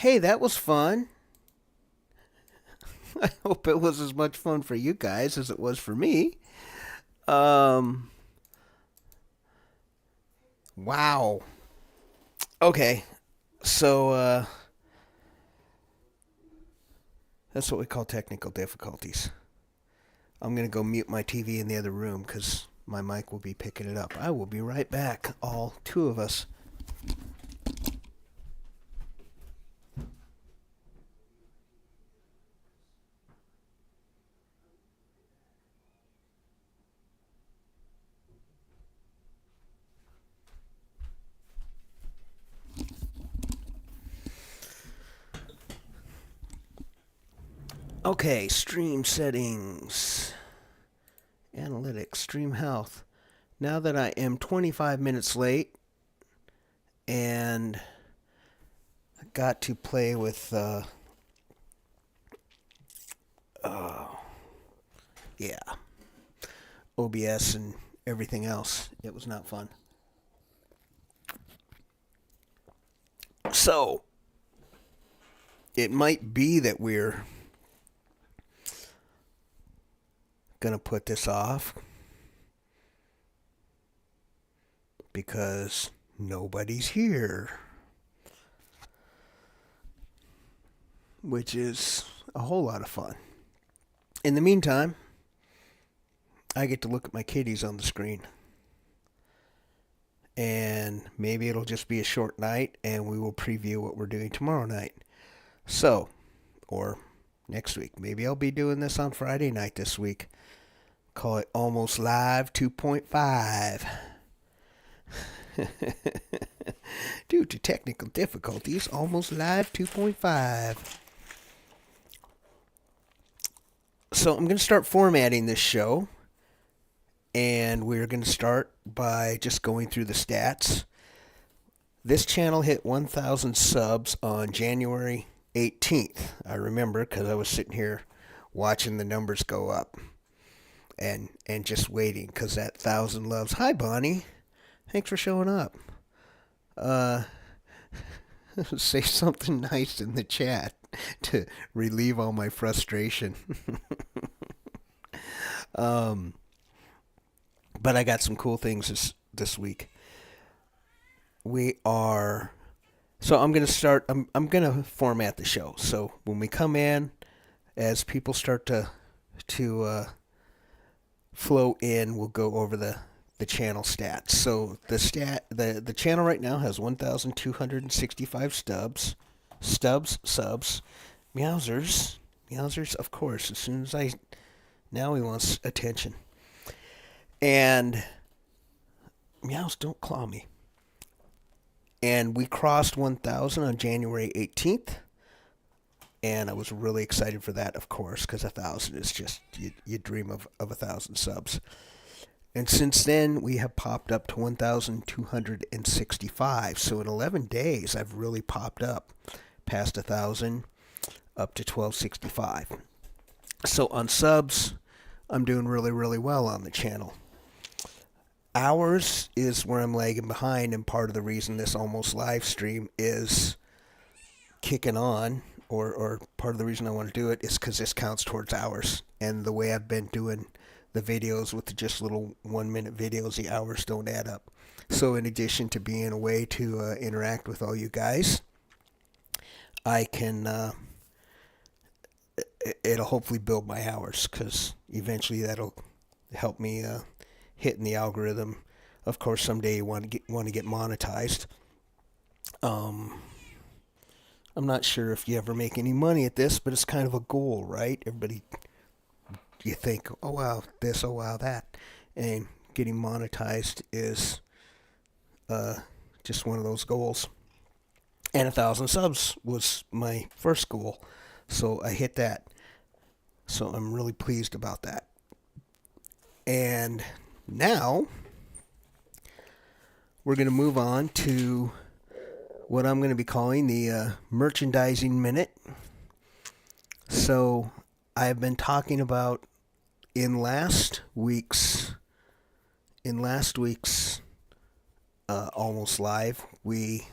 Hey, that was fun. I hope it was as much fun for you guys as it was for me. Um, wow. Okay, so that's what we call technical difficulties. I'm gonna go mute my TV in the other room because my mic will be picking it up. I will be right back, all two of us. Okay, stream settings, analytics, stream health. Now that I am 25 minutes late and I got to play with, uh, yeah, OBS and everything else, it was not fun. So, it might be that we're going to put this off because nobody's here, which is a whole lot of fun. In the meantime, I get to look at my kitties on the screen. And maybe it'll just be a short night and we will preview what we're doing tomorrow night. So, or next week. Maybe I'll be doing this on Friday night this week. Call it Almost Live 2.5. Due to technical difficulties, Almost Live 2.5. So I'm going to start formatting this show. And we're going to start by just going through the stats. This channel hit 1,000 subs on January 18th. I remember because I was sitting here watching the numbers go up and just waiting because that 1,000 loves. Hi, Bonnie. Thanks for showing up. Say something nice in the chat to relieve all my frustration. But I got some cool things this week. So I'm going to start, I'm going to format the show. So when we come in, as people start to flow in, we'll go over the channel stats. So the channel right now has 1,265 subs, meowsers, of course. As soon as now he wants attention. And meows, don't claw me. And we crossed 1,000 on January 18th. And I was really excited for that, of course, because 1,000 is just, you dream of 1,000 subs. And since then, we have popped up to 1,265. So in 11 days, I've really popped up past 1,000 up to 1,265. So on subs, I'm doing really, really well on the channel. Hours is where I'm lagging behind, and part of the reason this almost live stream is kicking on, or part of the reason I want to do it is because this counts towards hours. And the way I've been doing the videos with the just little 1-minute videos, the hours don't add up. So in addition to being a way to interact with all you guys, I can, it'll hopefully build my hours, because eventually that'll help me hitting the algorithm. Of course, someday you want to get monetized. I'm not sure if you ever make any money at this, but it's kind of a goal, right? Everybody, you think, oh wow, this, oh wow, that, and getting monetized is just one of those goals. And 1,000 subs was my first goal, so I hit that. So I'm really pleased about that. And now, we're going to move on to what I'm going to be calling the merchandising minute. So, I've been talking about in last week's Almost Live, we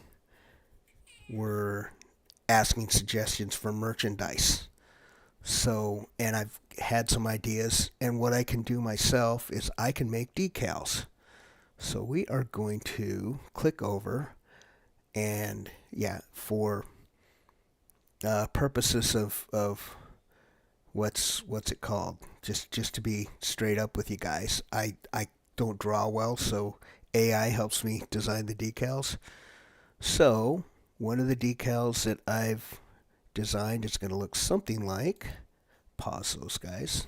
were asking suggestions for merchandise. So, and I've had some ideas, and what I can do myself is I can make decals. So we are going to click over, and yeah, for purposes of what's it called? Just to be straight up with you guys, I don't draw well, so AI helps me design the decals. So one of the decals that I've designed is going to look something like. Pause those guys.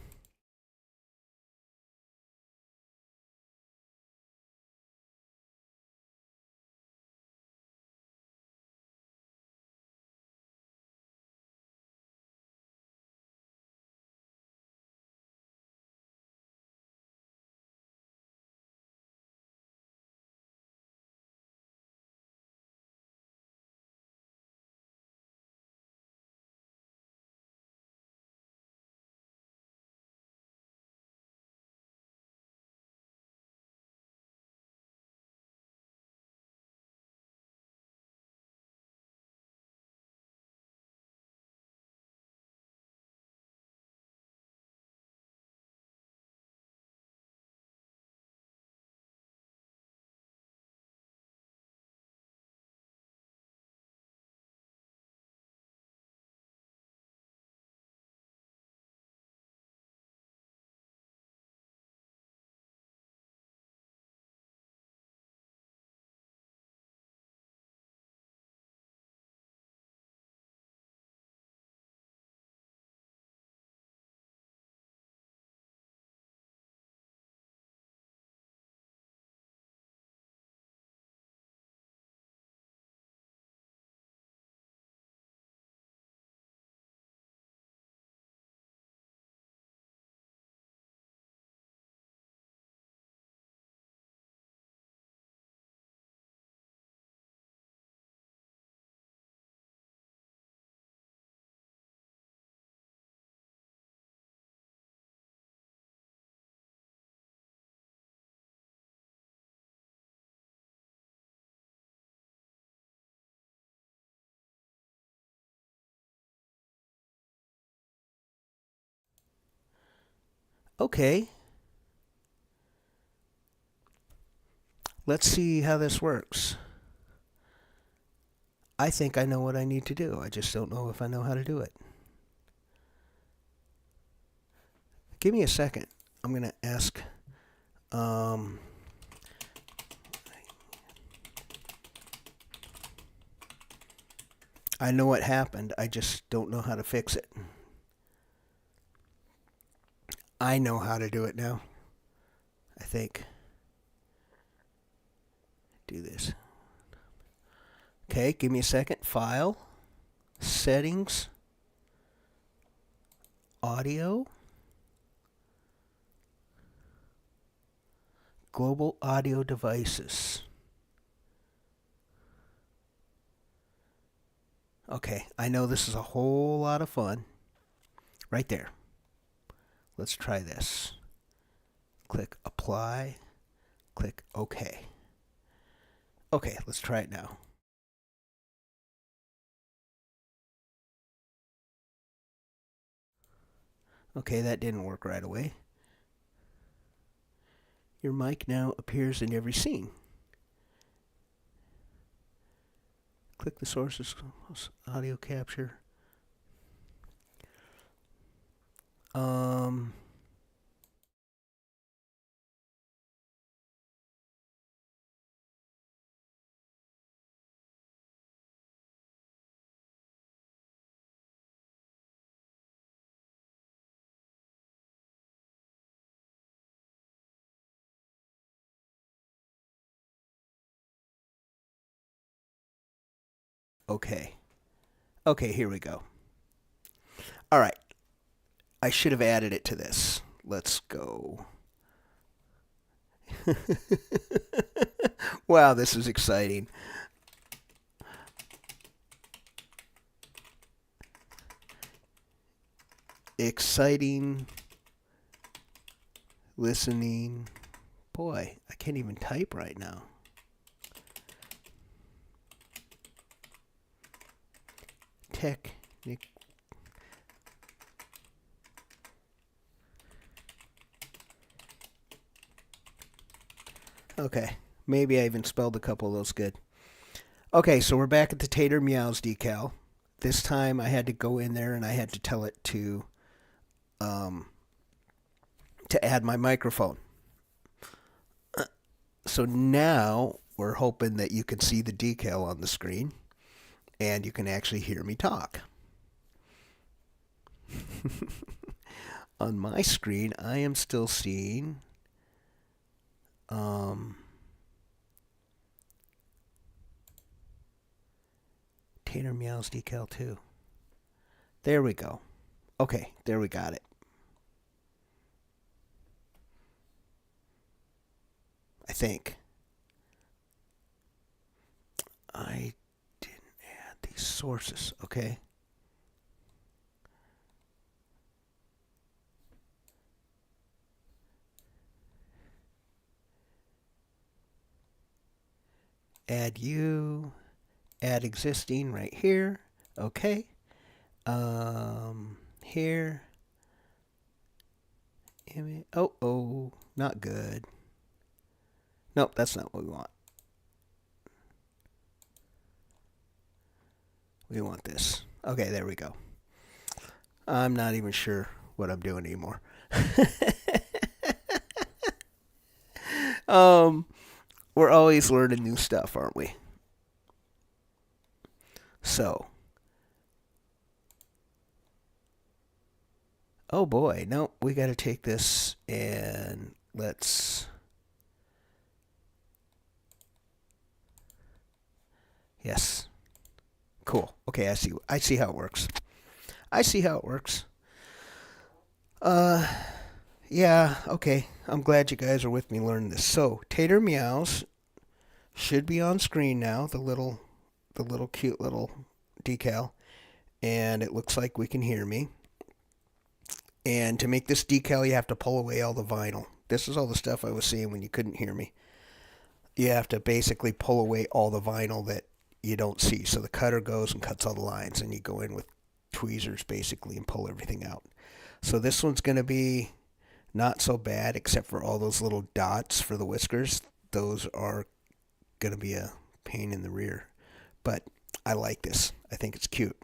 Okay, let's see how this works. I think I know what I need to do. I just don't know if I know how to do it. Give me a second. I'm going to ask. Um, I know what happened. I just don't know how to fix it. I know how to do it now. I think. Do this. Okay, give me a second. File, settings, audio, global audio devices. Okay, I know this is a whole lot of fun. Right there. Let's try this. Click apply, click OK. Okay, let's try it now. Okay, that didn't work right away. Your mic now appears in every scene. Click the sources, audio capture. Um, okay. Okay, here we go. All right. I should have added it to this. Let's go. Wow, this is exciting. Exciting listening. Boy, I can't even type right now. tech. Okay, maybe I even spelled a couple of those good. Okay, so we're back at the Tater-Meows decal. This time I had to go in there and I had to tell it um, to add my microphone. So now we're hoping that you can see the decal on the screen and you can actually hear me talk. On my screen, I am still seeing Tater-Meows decal 2. There we go. Okay, there we got it. I think. I didn't add these sources, okay? Add you, add existing right here, okay? Here, oh, not good. Nope, that's not what we want. We want this. Okay, there we go. I'm not even sure what I'm doing anymore. We're always learning new stuff, aren't we? So, oh boy, nope, we got to take this and let's. Yes. Cool. Okay, I see. I see how it works. I see how it works. Uh, yeah. Okay. I'm glad you guys are with me learning this. So, Tater-Meows should be on screen now. The little cute little decal, and it looks like we can hear me. And to make this decal, you have to pull away all the vinyl. This is all the stuff I was seeing when you couldn't hear me. You have to basically pull away all the vinyl that you don't see. So the cutter goes and cuts all the lines, and you go in with tweezers basically and pull everything out. So this one's going to be not so bad, except for all those little dots for the whiskers. Those are going to be a pain in the rear. But I like this. I think it's cute.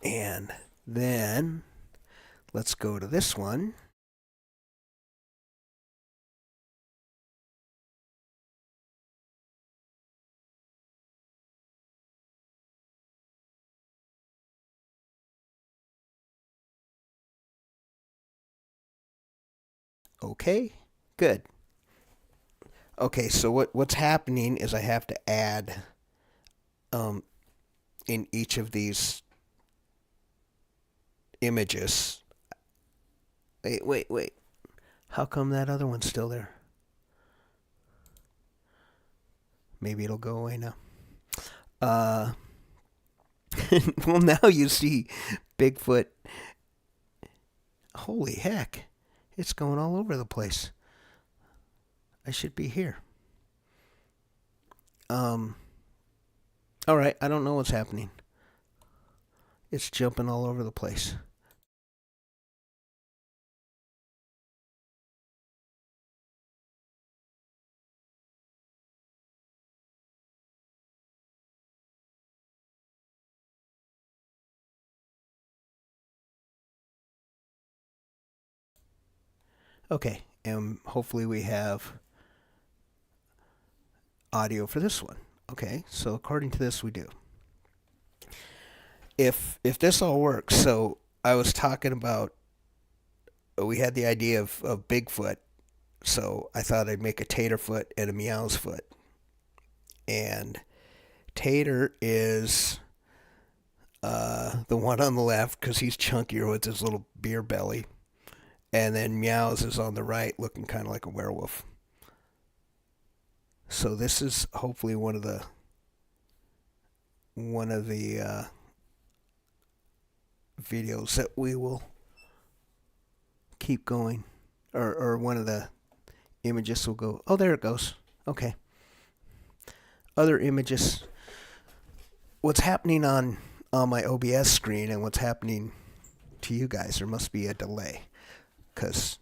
And then let's go to this one. Okay, good. Okay, so what's happening is I have to add in each of these images. Wait. How come that other one's still there? Maybe it'll go away now. Uh, well, now you see Bigfoot. Holy heck. It's going all over the place. I should be here. All right, I don't know what's happening. It's jumping all over the place. Okay, and hopefully we have audio for this one. Okay, so according to this, we do. If this all works, so I was talking about, we had the idea of Bigfoot, so I thought I'd make a tater foot and a meows foot. And Tater is the one on the left because he's chunkier with his little beer belly. And then Meows is on the right looking kind of like a werewolf. So this is hopefully one of the videos that we will keep going, or one of the images will go. Oh, there it goes. Okay. Other images. What's happening on on my OBS screen and what's happening to you guys. There must be a delay because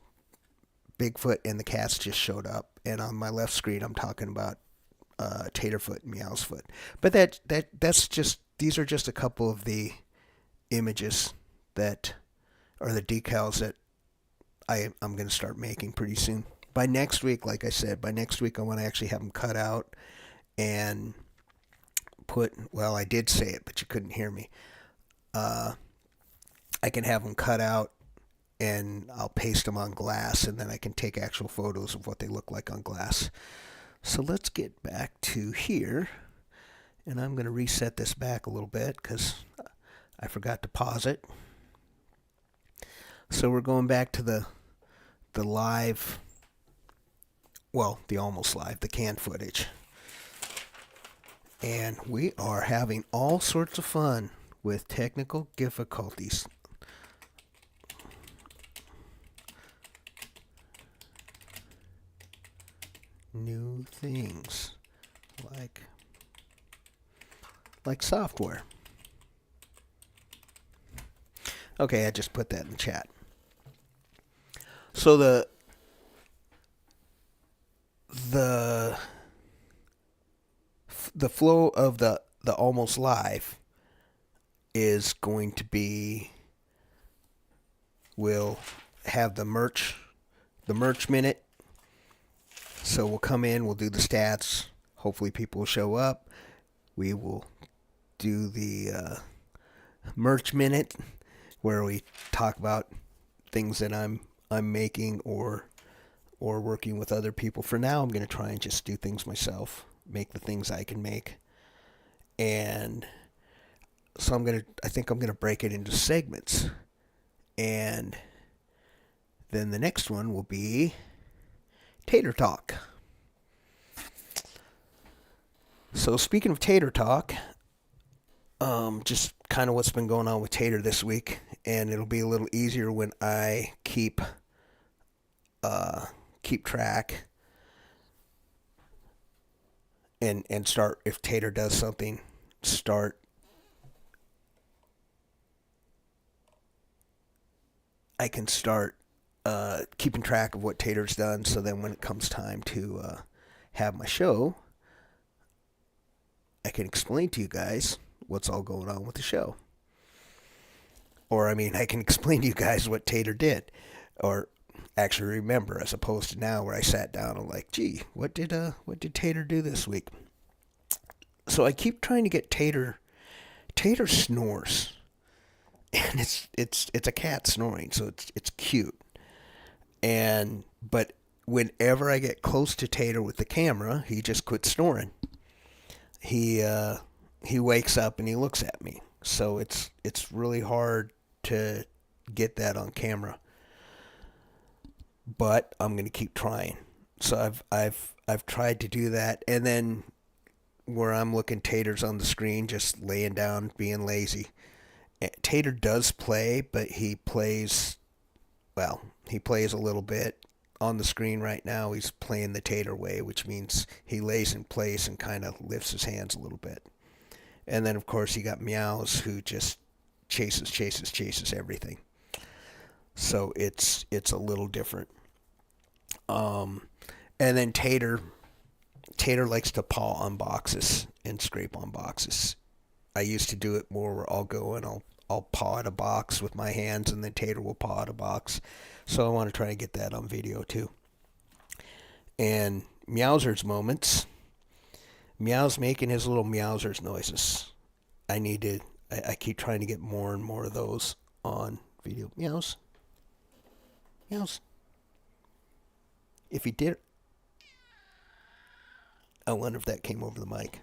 Bigfoot and the cats just showed up, and on my left screen I'm talking about Taterfoot and Meowsfoot. But that's just, these are just a couple of the images that are the decals that I'm going to start making pretty soon. By next week, like I said, by next week I want to actually have them cut out and put, well, I did say it, but you couldn't hear me. I can have them cut out and I'll paste them on glass, and then I can take actual photos of what they look like on glass. So let's get back to here, and I'm going to reset this back a little bit because I forgot to pause it. So we're going back to the live, well, the almost live, the canned footage. And we are having all sorts of fun with technical difficulties. New things like software. Okay, I just put that in the chat. So the flow of the almost live is going to be, we'll have the merch minute. So we'll come in, we'll do the stats. Hopefully people will show up. We will do the merch minute where we talk about things that I'm making or working with other people. For now, I'm going to try and just do things myself, make the things I can make. And so I think I'm going to break it into segments. And then the next one will be Tater Talk. So speaking of Tater Talk, just kind of what's been going on with Tater this week, and it'll be a little easier when I keep track and start, if Tater does something, I can start keeping track of what Tater's done, so then when it comes time to have my show, I can explain to you guys what's all going on with the show. Or, I mean, I can explain to you guys what Tater did. Or actually remember, as opposed to now where I sat down and like, gee, what did Tater do this week? So I keep trying to get Tater. Tater snores. And it's a cat snoring, so it's cute. But whenever I get close to Tater with the camera, he just quits snoring. He wakes up and he looks at me. So it's really hard to get that on camera. But I'm going to keep trying. So I've tried to do that, and then where I'm looking, Tater's on the screen just laying down, being lazy. Tater does play, but he plays a little bit. On the screen right now, he's playing the Tater way, which means he lays in place and kind of lifts his hands a little bit. And then, of course, you got Meows, who just chases everything. So it's a little different. And then Tater likes to paw on boxes and scrape on boxes. I used to do it more where I'll go and I'll paw at a box with my hands, and then Tater will paw at a box. So I want to try and get that on video too. And Meowsers moments. Meow's making his little Meowsers noises. I keep trying to get more and more of those on video. Meows. Meows. If he did, I wonder if that came over the mic.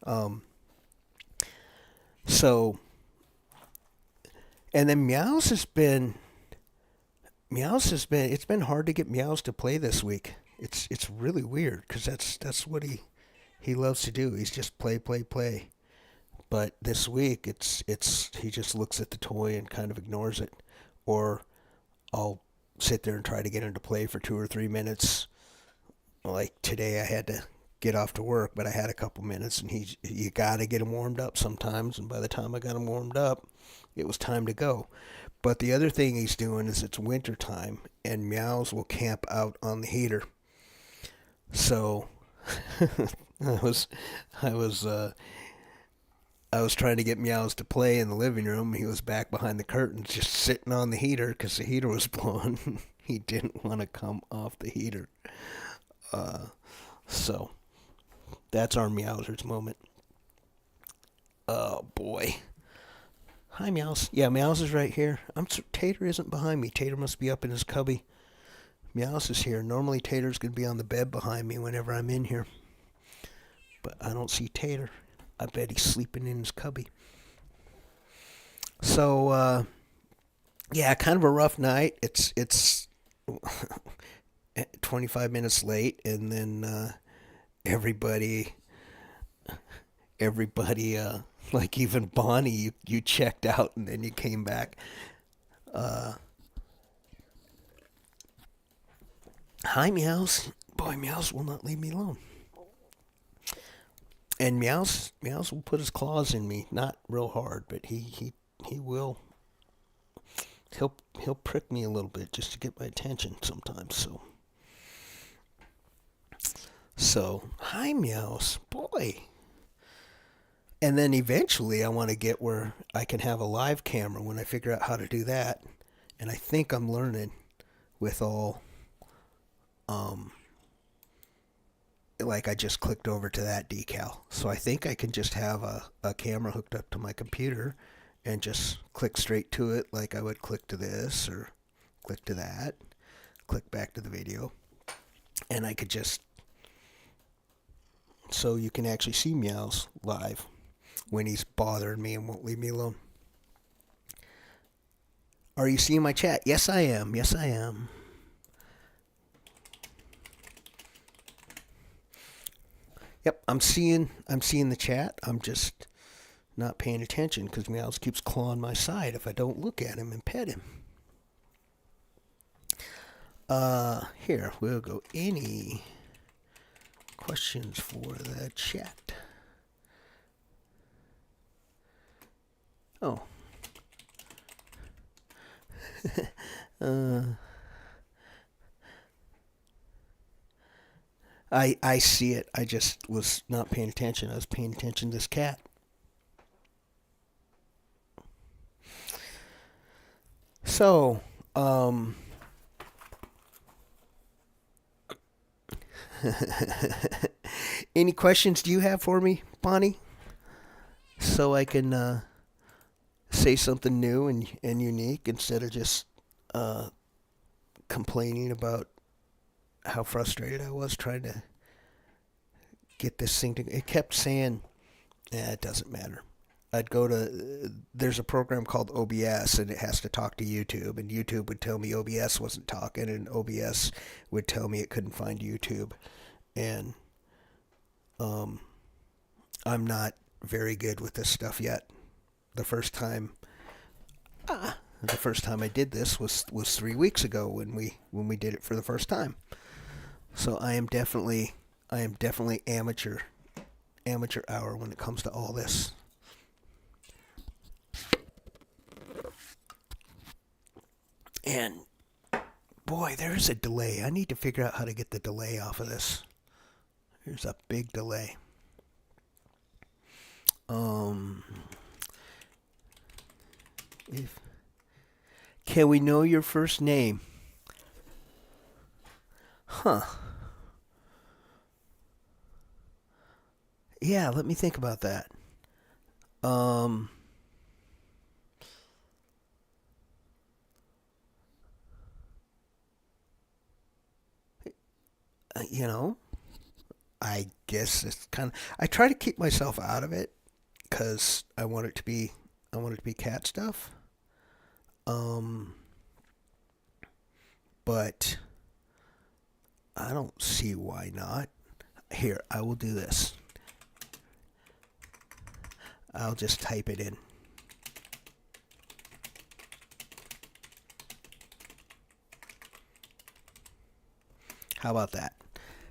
Meow. So, and then Meows has been, it's been hard to get Meows to play this week. It's really weird, because that's what he loves to do. He's just play. But this week, he just looks at the toy and kind of ignores it. Or I'll sit there and try to get him to play for 2 or 3 minutes. Like today, I had to get off to work, but I had a couple minutes, and you got to get him warmed up sometimes. And by the time I got him warmed up, it was time to go. But the other thing he's doing is it's winter time, and Meows will camp out on the heater. So I was I was I was trying to get Meows to play in the living room. He was back behind the curtains, just sitting on the heater because the heater was blowing. He didn't want to come off the heater. So that's our Meowsers moment. Oh boy. Hi, Meows. Yeah, Meows is right here. Tater isn't behind me. Tater must be up in his cubby. Meows is here. Normally Tater's gonna be on the bed behind me whenever I'm in here, but I don't see Tater. I bet he's sleeping in his cubby. So yeah, kind of a rough night. It's 25 minutes late, and then everybody, like even Bonnie, you checked out and then you came back. Hi, Meows. Boy, Meows will not leave me alone. And Meows will put his claws in me, not real hard, but he will. He'll prick me a little bit just to get my attention sometimes. So hi, Meows, boy. And then eventually I want to get where I can have a live camera when I figure out how to do that. And I think I'm learning with all like I just clicked over to that decal. So I think I can just have a camera hooked up to my computer and just click straight to it like I would click to this or click to that, click back to the video. And I could just, so you can actually see Meows live when he's bothering me and won't leave me alone. Are you seeing my chat? Yes, I am. Yes, I am. Yep, I'm seeing the chat. I'm just not paying attention because Meows keeps clawing my side if I don't look at him and pet him. Here, we'll go any questions for the chat. Oh. I see it. I just was not paying attention. I was paying attention to this cat. So, any questions do you have for me, Bonnie? So I can say something new and unique instead of just complaining about how frustrated I was trying to get this thing to. It kept saying, it doesn't matter. I'd go to, there's a program called OBS and it has to talk to YouTube, and YouTube would tell me OBS wasn't talking, and OBS would tell me it couldn't find YouTube. And I'm not very good with this stuff yet. The first time I did this was 3 weeks ago when we did it for the first time. So I am definitely amateur hour when it comes to all this. And boy, there's a delay. I need to figure out how to get the delay off of this. There's a big delay. Can we know your first name? Huh. Yeah, let me think about that. You know, I guess it's kind of, I try to keep myself out of it because I want it to be cat stuff. But I don't see why not. Here, I will do this. I'll just type it in. How about that?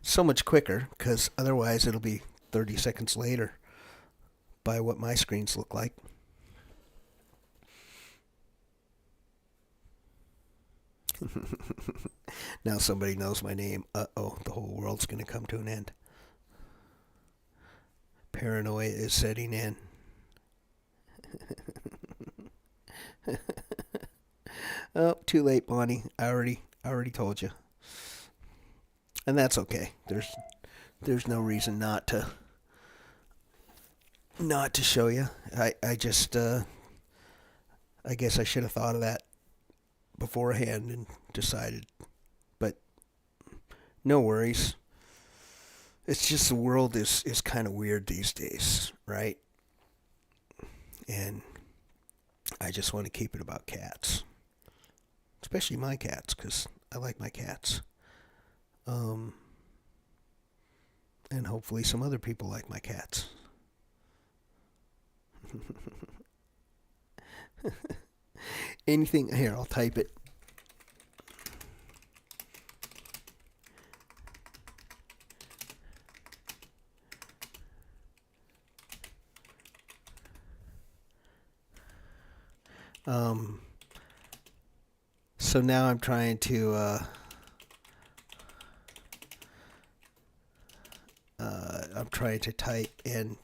so much quicker, because otherwise it'll be 30 seconds later by what my screens look like. Now somebody knows my name. Uh-oh, the whole world's going to come to an end. Paranoia is setting in. Oh, too late, Bonnie. I already told you. And that's okay. There's no reason not to show you. I just I guess I should have thought of that beforehand and decided. But no worries. It's just the world is kind of weird these days, right? And I just want to keep it about cats, especially my cats, because I like my cats. Um, and hopefully some other people like my cats. Anything here? I'll type it. Um, so now I'm trying to type and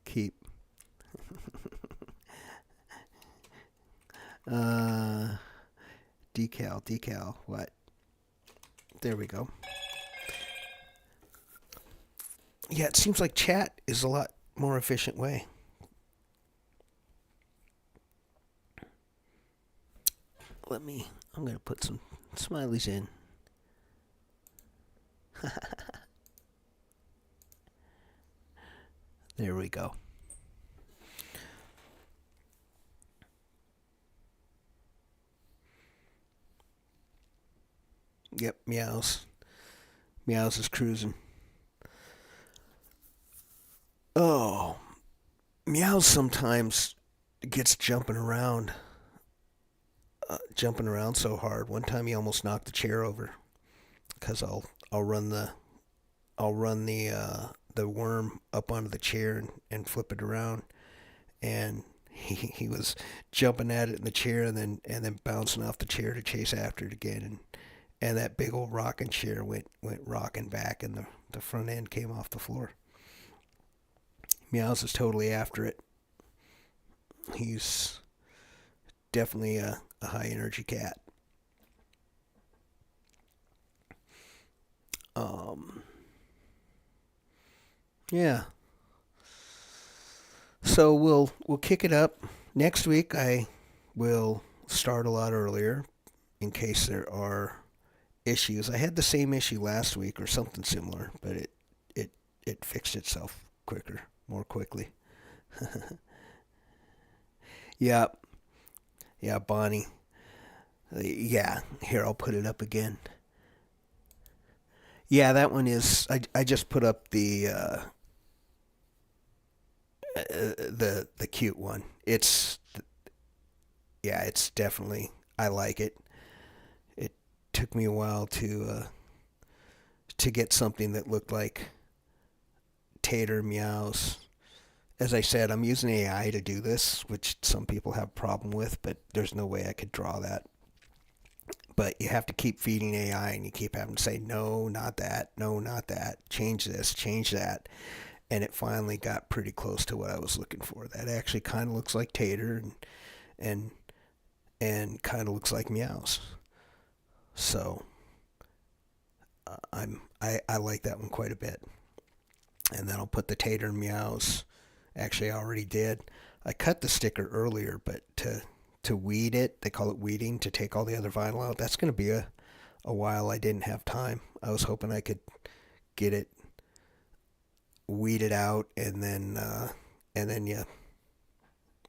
keep decal. What? There we go. Yeah, it seems like chat is a lot more efficient way. I'm going to put some smileys in. There we go. Yep, Meows. Meows is cruising. Oh, Meows sometimes gets jumping around so hard. One time he almost knocked the chair over because I'll run the worm up onto the chair and flip it around, and he was jumping at it in the chair and then bouncing off the chair to chase after it again, and that big old rocking chair went rocking back, and the front end came off the floor. Meows is totally after it. He's definitely a high energy cat. Um, yeah. So we'll kick it up next week. I will start a lot earlier in case there are issues. I had the same issue last week or something similar, but it fixed itself more quickly. Yeah, yeah, Bonnie. Yeah, here I'll put it up again. Yeah, that one is. I just put up the cute one. Yeah, it's definitely, I like it. It took me a while to get something that looked like Tater-N-Meows. As I said, I'm using AI to do this, which some people have a problem with, but there's no way I could draw that. But you have to keep feeding AI, and you keep having to say, no, not that, no, not that, change this, change that. And it finally got pretty close to what I was looking for. That actually kind of looks like Tater and and kind of looks like Meows. So I like that one quite a bit. And then I'll put the Tater-N-Meows. Actually, I already did. I cut the sticker earlier, but to weed it, they call it weeding, to take all the other vinyl out. That's going to be a while. I didn't have time. I was hoping I could get it weeded out, and then you,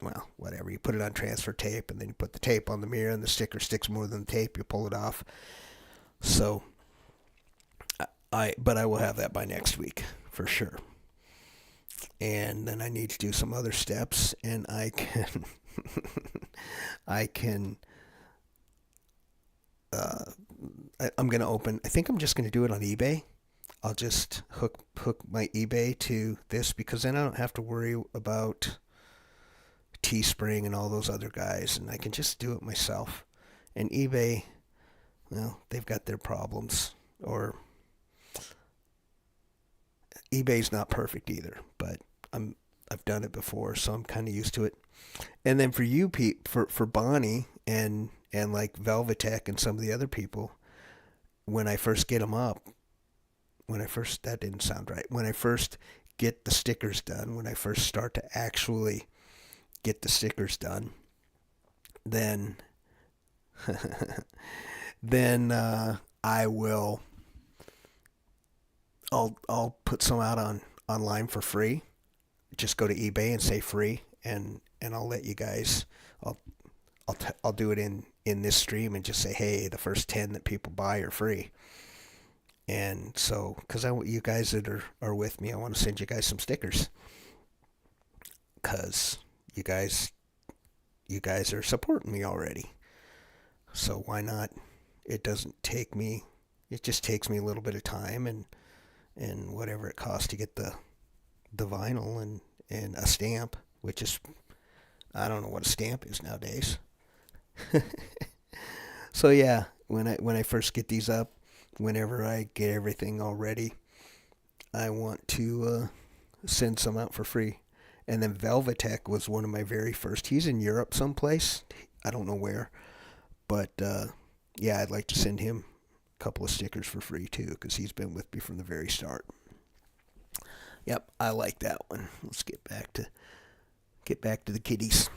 well, whatever. You put it on transfer tape, and then you put the tape on the mirror, and the sticker sticks more than the tape. You pull it off. So but I will have that by next week for sure. And then I need to do some other steps, and I can I can I'm going to open, I think I'm just going to do it on eBay, I'll just hook my eBay to this because then I don't have to worry about Teespring and all those other guys, and I can just do it myself. And eBay, well, they've got their problems, or eBay's not perfect either, but I've done it before, so I'm kind of used to it. And then for you, Pete, for Bonnie and like Velvetech and some of the other people, when I first get them up, when I first that didn't sound right. When I first get the stickers done, when I first start to actually get the stickers done, then then I will I'll put some out online for free. Just go to eBay and say free, and I'll let you guys. I'll I'll do it in this stream and just say, hey, the first 10 that people buy are free. And so, because I want you guys that are with me, I want to send you guys some stickers. Because you guys are supporting me already. So why not? It doesn't take me, it just takes me a little bit of time and whatever it costs to get the vinyl and a stamp, which is, I don't know what a stamp is nowadays. So yeah, when I first get these up, whenever I get everything all ready, I want to send some out for free. And then Velvetech was one of my very first. He's in Europe someplace. I don't know where. But yeah, I'd like to send him a couple of stickers for free too, because he's been with me from the very start. Yep, I like that one. Let's get back to the kitties.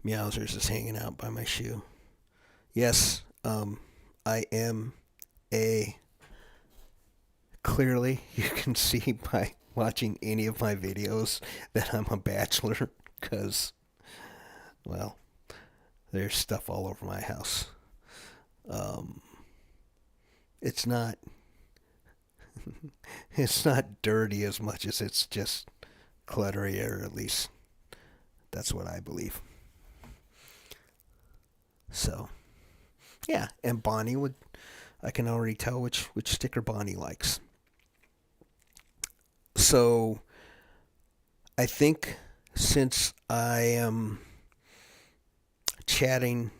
Meowsers is hanging out by my shoe. Yes, I am a. Clearly, you can see by watching any of my videos that I'm a bachelor, because, well, there's stuff all over my house. Um, it's not it's not dirty as much as it's just cluttery, or at least that's what I believe. So, yeah, and Bonnie would, I can already tell which sticker Bonnie likes. So, I think since I am chatting,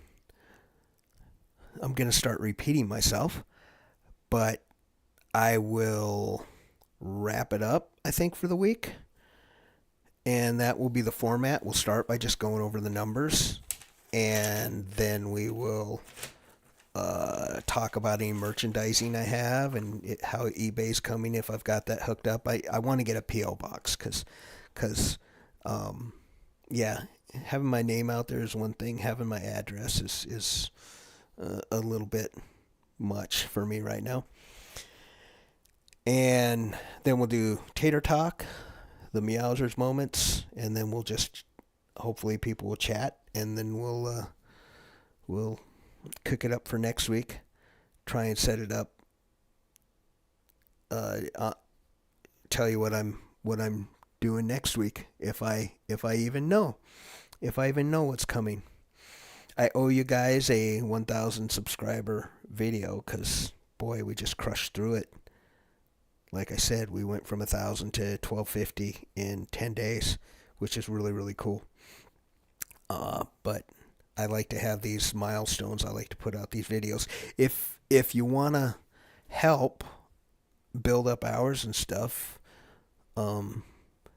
I'm going to start repeating myself, but I will wrap it up, I think, for the week. And that will be the format. We'll start by just going over the numbers, and then we will talk about any merchandising I have and how eBay's coming if I've got that hooked up. I want to get a P.O. box because yeah, having my name out there is one thing. Having my address is a little bit much for me right now. And then we'll do Tater Talk, the Meowsers moments, and then we'll just, hopefully people will chat, and then we'll cook it up for next week. Try and set it up. Tell you what I'm doing next week, if I even know what's coming. I owe you guys a 1,000 subscriber video, because boy, we just crushed through it. Like I said, we went from 1,000 to 1,250 in 10 days, which is really, really cool. But I like to have these milestones. I like to put out these videos. If you want to help build up hours and stuff,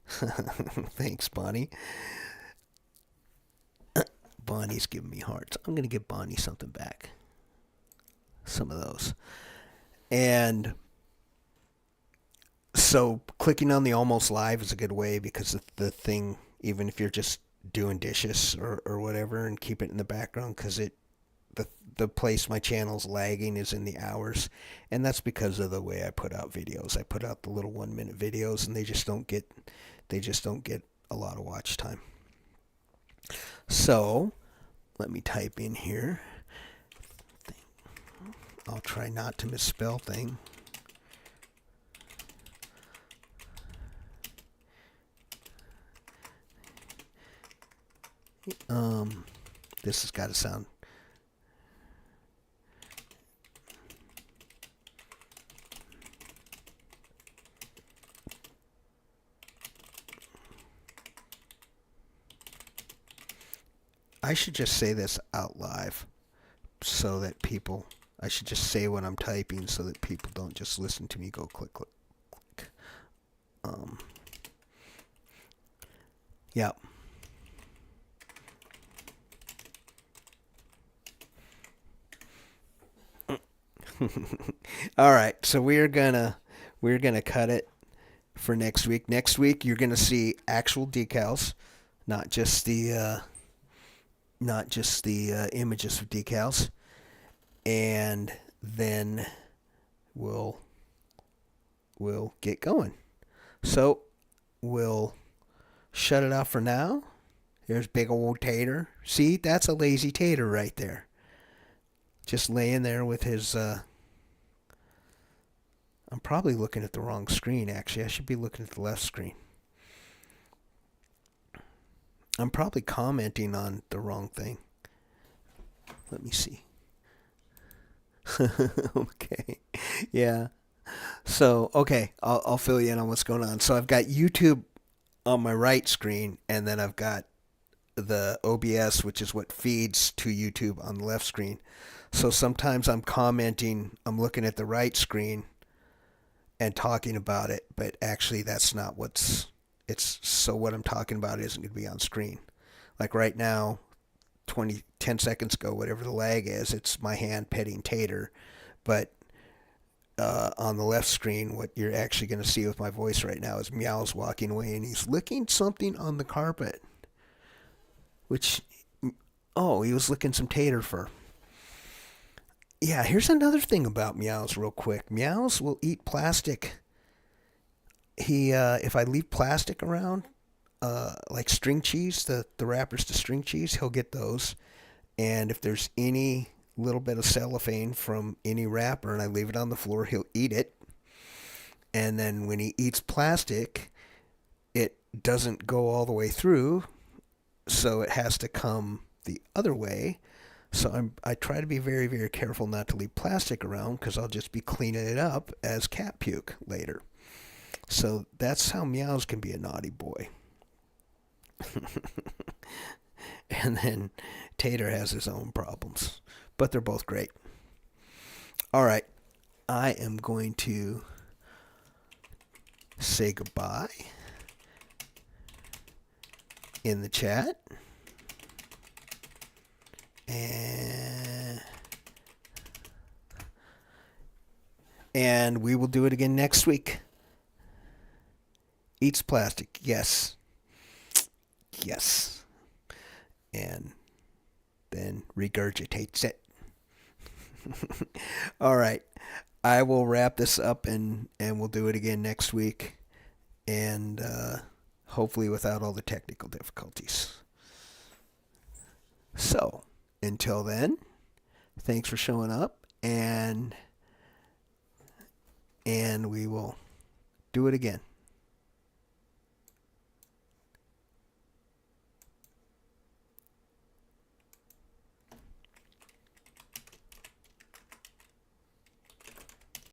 thanks, Bonnie. Bonnie's giving me hearts. I'm going to give Bonnie something back. Some of those. And so clicking on the almost live is a good way, because the thing, even if you're just doing dishes or whatever, and keep it in the background, because the place my channel's lagging is in the hours, and that's because of the way I put out videos. I put out the little 1-minute videos, and they just don't get a lot of watch time. So let me type in here. I'll try not to misspell thing. This has got to sound. I should just say this out live so that people, I should just say what I'm typing so that people don't just listen to me go click, click, click. Um, yeah. All right, so we're gonna cut it for next week. Next week you're gonna see actual decals, not just the images of decals, and then we'll we'll get going. So we'll shut it off for now. There's big old Tater. See, that's a lazy Tater right there. Just laying there with his. I'm probably looking at the wrong screen, actually. I should be looking at the left screen. I'm probably commenting on the wrong thing. Let me see. Okay. Yeah. So, okay, I'll fill you in on what's going on. So I've got YouTube on my right screen, and then I've got the OBS, which is what feeds to YouTube, on the left screen. So sometimes I'm commenting, I'm looking at the right screen and talking about it, but actually that's not so what I'm talking about isn't going to be on screen. Like right now, 10 seconds ago, whatever the lag is, it's my hand petting Tater, but on the left screen, what you're actually going to see with my voice right now is Meows walking away, and he's licking something on the carpet. Which, oh, he was licking some tater fur. Yeah, here's another thing about Meows real quick. Meows will eat plastic. If I leave plastic around, like string cheese, the wrappers to string cheese, he'll get those. And if there's any little bit of cellophane from any wrapper and I leave it on the floor, he'll eat it. And then when he eats plastic, it doesn't go all the way through, so it has to come the other way. So I try to be very, very careful not to leave plastic around because I'll just be cleaning it up as cat puke later. So that's how Meows can be a naughty boy. And then Tater has his own problems. But they're both great. All right. I am going to say goodbye in the chat. And we will do it again next week. Eats plastic. Yes. Yes. And then regurgitates it. All right. I will wrap this up and we'll do it again next week. And hopefully without all the technical difficulties. So, until then, thanks for showing up, and we will do it again.